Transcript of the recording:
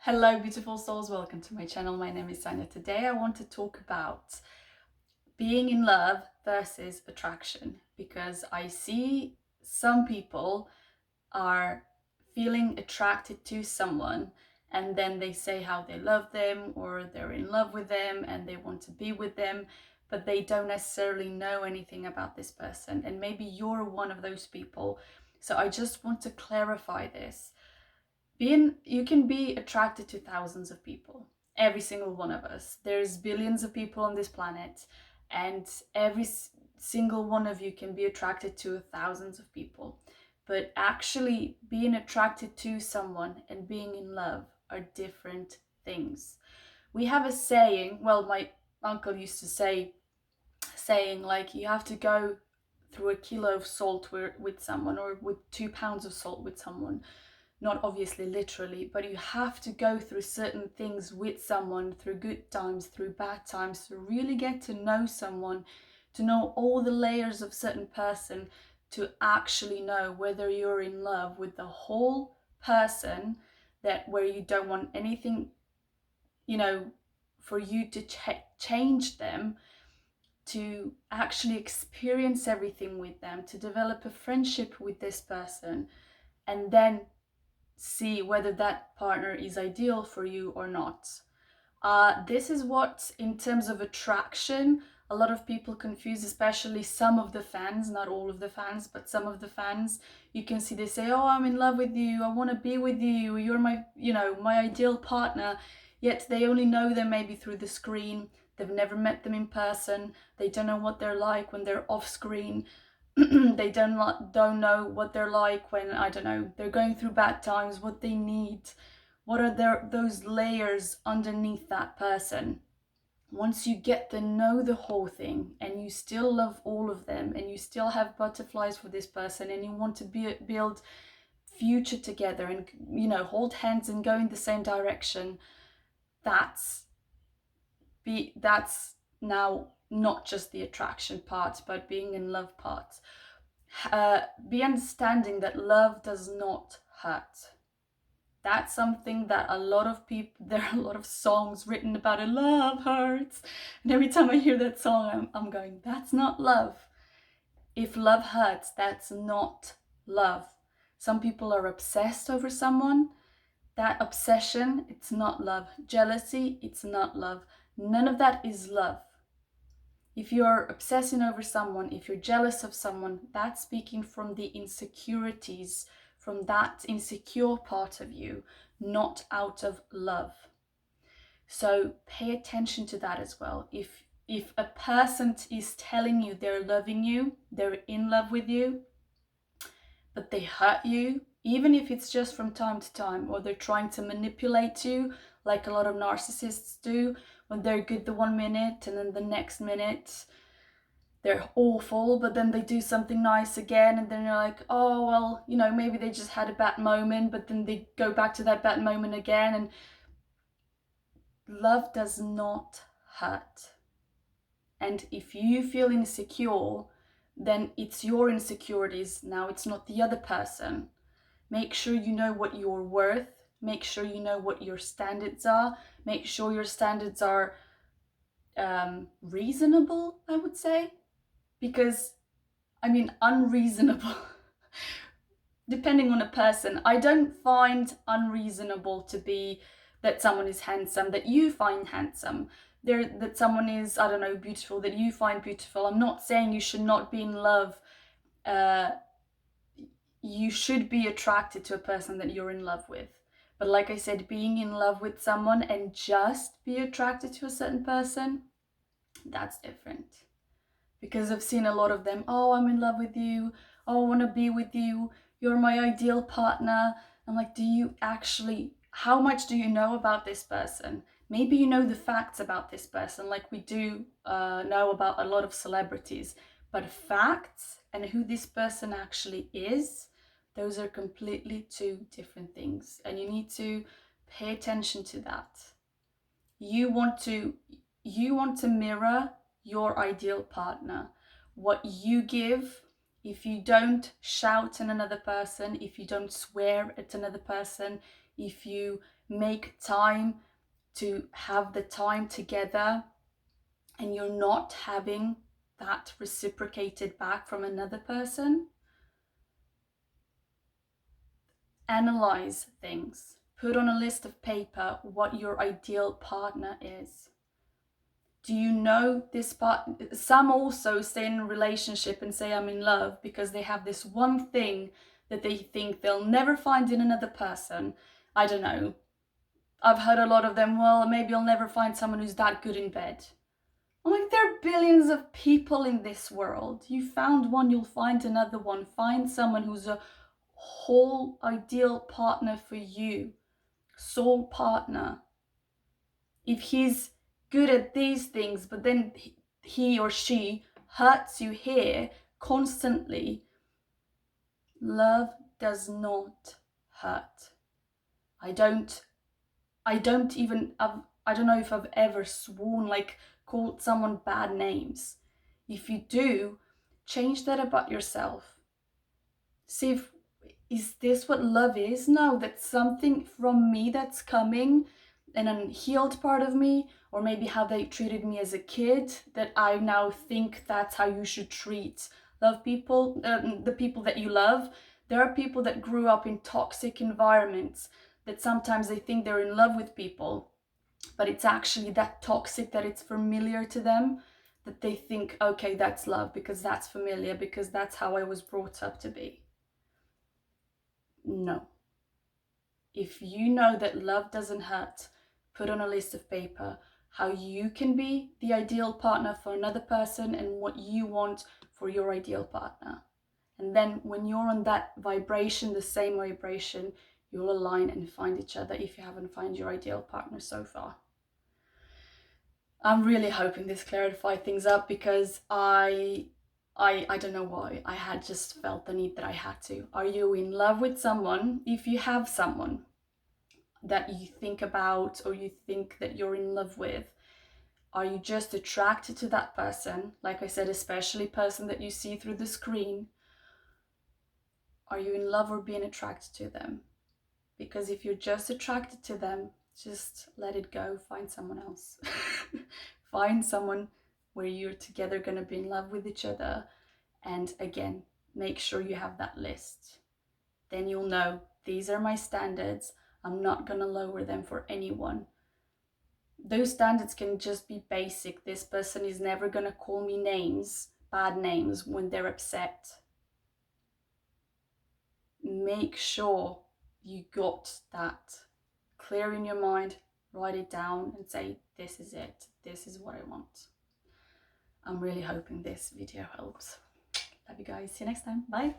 Hello beautiful souls, welcome to my channel. My name is Sanja. Today I want to talk about being in love versus attraction, because I see some people are feeling attracted to someone and then they say how they love them or they're in love with them and they want to be with them, but they don't necessarily know anything about this person, and maybe you're one of those people. So I just want to clarify this. You can be attracted to thousands of people, every single one of us. There's billions of people on this planet, and every single one of you can be attracted to thousands of people. But actually being attracted to someone and being in love are different things. We have a saying, well, my uncle used to saying like, you have to go through a kilo of salt with someone, or with 2 pounds of salt with someone. Not obviously literally, but you have to go through certain things with someone, through good times, through bad times, to really get to know someone, to know all the layers of certain person, to actually know whether you're in love with the whole person, that where you don't want anything, for you to change them, to actually experience everything with them, to develop a friendship with this person, and then see whether that partner is ideal for you or not. This is what, in terms of attraction, a lot of people confuse, especially some of the fans, not all of the fans, but some of the fans. You can see they say, oh, I'm in love with you, I want to be with you, you're my ideal partner. Yet they only know them maybe through the screen. They've never met them in person. They don't know what they're like when they're off screen. They don't know what they're like when, I don't know, they're going through bad times, what they need, what are those layers underneath that person. Once you get to know the whole thing and you still love all of them and you still have butterflies for this person and you want to build future together and hold hands and go in the same direction, that's now not just the attraction part, but being in love part. Be understanding that love does not hurt. That's something that a lot of people, there are a lot of songs written about it, love hurts. And every time I hear that song, I'm going, that's not love. If love hurts, that's not love. Some people are obsessed over someone. That obsession, it's not love. Jealousy, it's not love. None of that is love. If you're obsessing over someone, if you're jealous of someone, that's speaking from the insecurities, from that insecure part of you, not out of love. So pay attention to that as well. If a person is telling you they're loving you, they're in love with you, but they hurt you, even if it's just from time to time, or they're trying to manipulate you, like a lot of narcissists do, when they're good the 1 minute and then the next minute they're awful, but then they do something nice again, and then you're like, oh, well, maybe they just had a bad moment, but then they go back to that bad moment again. And love does not hurt. And if you feel insecure, then it's your insecurities. Now it's not the other person. Make sure you know what you're worth. Make sure you know what your standards are. Make sure your standards are reasonable, I would say. Because, unreasonable, depending on a person, I don't find unreasonable to be that someone is handsome, that you find handsome, that someone is, I don't know, beautiful, that you find beautiful. I'm not saying you should not be in love. You should be attracted to a person that you're in love with. But like I said, being in love with someone and just be attracted to a certain person, that's different. Because I've seen a lot of them, oh, I'm in love with you, oh, I want to be with you, you're my ideal partner. I'm like, how much do you know about this person? Maybe you know the facts about this person, like we do know about a lot of celebrities, but facts and who this person actually is, those are completely two different things, and you need to pay attention to that. You want to mirror your ideal partner. What you give, if you don't shout at another person, if you don't swear at another person, if you make time to have the time together, and you're not having that reciprocated back from another person, analyze things. Put on a list of paper what your ideal partner is. Do you know this part? Some also stay in a relationship and say I'm in love because they have this one thing that they think they'll never find in another person. I don't know. I've heard a lot of them, well, maybe I'll never find someone who's that good in bed. I'm like, there are billions of people in this world. You found one, you'll find another one. Find someone who's a whole ideal partner for you, soul partner. If he's good at these things, but then he or she hurts you here constantly, love does not hurt. I don't know if I've ever sworn, like called someone bad names. If you do, change that about yourself. See if, is this what love is? No, that's something from me that's coming, an unhealed part of me, or maybe how they treated me as a kid, that I now think that's how you should treat love people, the people that you love. There are people that grew up in toxic environments that sometimes they think they're in love with people, but it's actually that toxic that it's familiar to them, that they think, okay, that's love because that's familiar, because that's how I was brought up to be. No. If you know that love doesn't hurt, put on a list of paper how you can be the ideal partner for another person and what you want for your ideal partner. And then when you're on that vibration, the same vibration, you'll align and find each other if you haven't found your ideal partner so far. I'm really hoping this clarified things up, because I don't know why. I had just felt the need that I had to. Are you in love with someone? If you have someone that you think about or you think that you're in love with, are you just attracted to that person? Like I said, especially person that you see through the screen. Are you in love or being attracted to them? Because if you're just attracted to them, just let it go. Find someone else. Find someone where you're together going to be in love with each other. And again, make sure you have that list. Then you'll know, these are my standards. I'm not going to lower them for anyone. Those standards can just be basic. This person is never going to call me names, bad names, when they're upset. Make sure you got that clear in your mind. Write it down and say, this is it. This is what I want. I'm really hoping this video helps. Love you guys. See you next time. Bye.